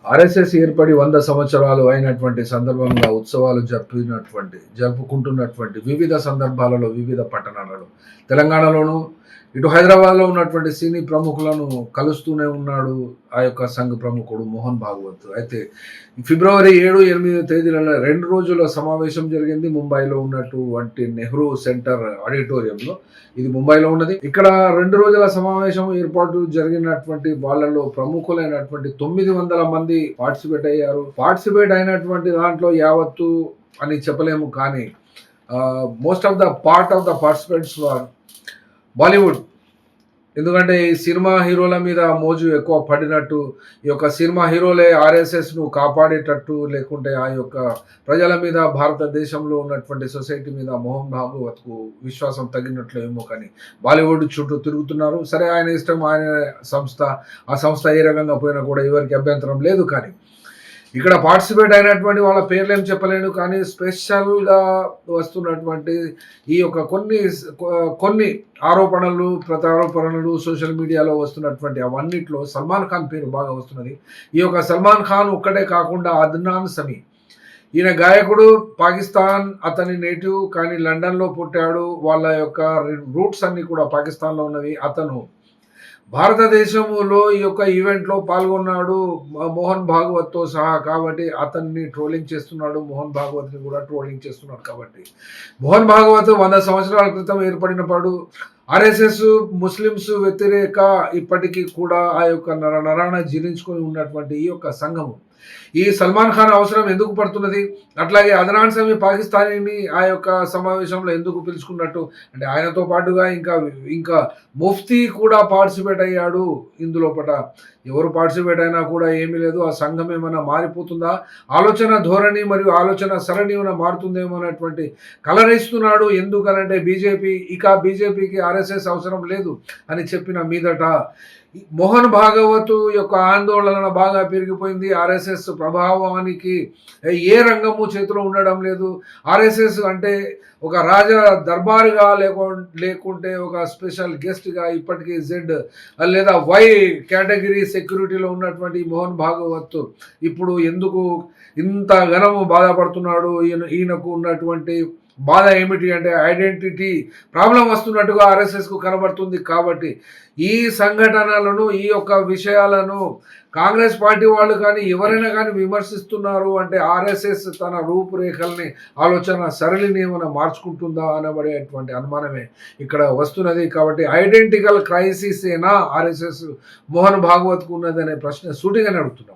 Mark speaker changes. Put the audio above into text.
Speaker 1: RSS ఏర్పడి 100 సంవత్సరాలు అయినటువంటి సందర్భంగా ఉత్సవాలు జరుపుకుంటున్నటువంటి వివిధ సందర్భాలలో, వివిధ పట్టణాలలో, తెలంగాణలోను ఇటు హైదరాబాద్‌లో ఉన్నటువంటి సినీ ప్రముఖులను కలుస్తూనే ఉన్నాడు ఆ యొక్క సంఘ్ ప్రముఖుడు మోహన్ భాగవత్. అయితే ఫిబ్రవరి 7, 8 తేదీలలో 2 రోజుల సమావేశం జరిగింది ముంబైలో ఉన్నటువంటి నెహ్రూ సెంటర్ ఆడిటోరియంలో. ఇది ముంబైలో ఉన్నది. ఇక్కడ 2 రోజుల సమావేశం ఏర్పాటు జరిగినటువంటి వాళ్ళలో ప్రముఖులైనటువంటి 900 మంది పార్టిసిపేట్ అయినటువంటి దాంట్లో యావత్తు అని చెప్పలేము, కానీ most of the part of the participants were Bollywood. ఎందుకంటే ఈ సినిమా హీరోల మీద మోజు ఎక్కువ పడినట్టు, ఈ యొక్క సినిమా హీరోలే ఆర్ఎస్ఎస్ను కాపాడేటట్టు, లేకుంటే ఆ యొక్క ప్రజల మీద, భారతదేశంలో ఉన్నటువంటి సొసైటీ మీద మోహన్ భాగవత్కు విశ్వాసం తగ్గినట్లు ఏమో, కానీ బాలీవుడ్ చుట్టూ తిరుగుతున్నారు. సరే, ఆయన ఇష్టం, ఆయన సంస్థ, ఆ సంస్థ ఏ రకంగా పోయినా కూడా ఎవరికి అభ్యంతరం లేదు. కానీ ఇక్కడ పార్టిసిపేట్ అయినటువంటి వాళ్ళ పేర్లు ఏం చెప్పలేను, కానీ స్పెషల్గా వస్తున్నటువంటి ఈ యొక్క కొన్ని ఆరోపణలు, ప్రత్యారోపణలు సోషల్ మీడియాలో వస్తున్నటువంటి అవన్నిట్లో సల్మాన్ ఖాన్ పేరు బాగా వస్తున్నది. ఈ యొక్క సల్మాన్ ఖాన్ ఒక్కటే కాకుండా అద్నాన్ సమీ, ఈయన గాయకుడు, పాకిస్తాన్ అతని నేటివ్, కానీ లండన్లో పుట్టాడు. వాళ్ళ యొక్క రూట్స్ అన్నీ కూడా పాకిస్తాన్లో ఉన్నవి. అతను భారతదేశంలో ఈ యొక్క ఈవెంట్లో పాల్గొన్నాడు మోహన్ భాగవత్తో సహా. కాబట్టి అతన్ని ట్రోలింగ్ చేస్తున్నాడు, మోహన్ భాగవత్ని కూడా ట్రోలింగ్ చేస్తున్నాడు. కాబట్టి మోహన్ భాగవత్ 100 సంవత్సరాల క్రితం ఏర్పడినప్పుడు ఆర్ఎస్ఎస్ ముస్లిమ్స్ వ్యతిరేక, ఇప్పటికీ కూడా ఆ యొక్క నరాన జీర్ణించుకొని ఉన్నటువంటి ఈ యొక్క సంఘము ఈ సల్మాన్ ఖాన్ అవసరం ఎందుకు పడుతున్నది? అట్లాగే అద్నాన్ సమీ పాకిస్తానీని ఆ యొక్క సమావేశంలో ఎందుకు పిలుచుకున్నట్టు అంటే, ఆయనతో పాటుగా ఇంకా ముఫ్తీ కూడా పార్టిసిపేట్ అయ్యాడు ఇందులోపట. ఎవరు పార్టిసిపేట్ అయినా కూడా ఏమీ లేదు. ఆ సంఘం ఏమైనా మారిపోతుందా, ఆలోచన ధోరణి మరియు ఆలోచన సరణి ఏమైనా మారుతుందేమో అనేటువంటి కలరిస్తున్నాడు. ఎందుకనంటే బీజేపీకి ఆర్ఎస్ఎస్ అవసరం లేదు అని చెప్పిన మీదట మోహన్ భాగవత్ యొక్క ఆందోళన బాగా పెరిగిపోయింది. ఆర్ఎస్ఎస్ ప్రభావానికి ఏ రంగము చేతిలో ఉండడం లేదు. ఆర్ఎస్ఎస్ అంటే ఒక రాజా దర్బారుగా లేకుంటే ఒక స్పెషల్ గెస్ట్గా ఇప్పటికీ జెడ్ లేదా వై కేటగిరీ సెక్యూరిటీలో ఉన్నటువంటి మోహన్ భాగవత్ ఇప్పుడు ఎందుకు ఇంత ఘనము బాధపడుతున్నాడు? ఈయనకు ఉన్నటువంటి బాధ ఏమిటి అంటే, ఐడెంటిటీ ప్రాబ్లం వస్తున్నట్టుగా ఆర్ఎస్ఎస్కు కనబడుతుంది. కాబట్టి ఈ సంఘటనలను, ఈ యొక్క విషయాలను కాంగ్రెస్ పార్టీ వాళ్ళు కానీ ఎవరైనా కానీ విమర్శిస్తున్నారు అంటే, ఆర్ఎస్ఎస్ తన రూపురేఖల్ని, ఆలోచన సరళిని ఏమైనా మార్చుకుంటుందా అనబడేటువంటి అనుమానమే ఇక్కడ వస్తున్నది. కాబట్టి ఐడెంటికల్ క్రైసిస్ ఏనా ఆర్ఎస్ఎస్ మోహన్ భాగవత్కు ఉన్నదనే ప్రశ్న సూటిగానే అడుగుతున్నాం.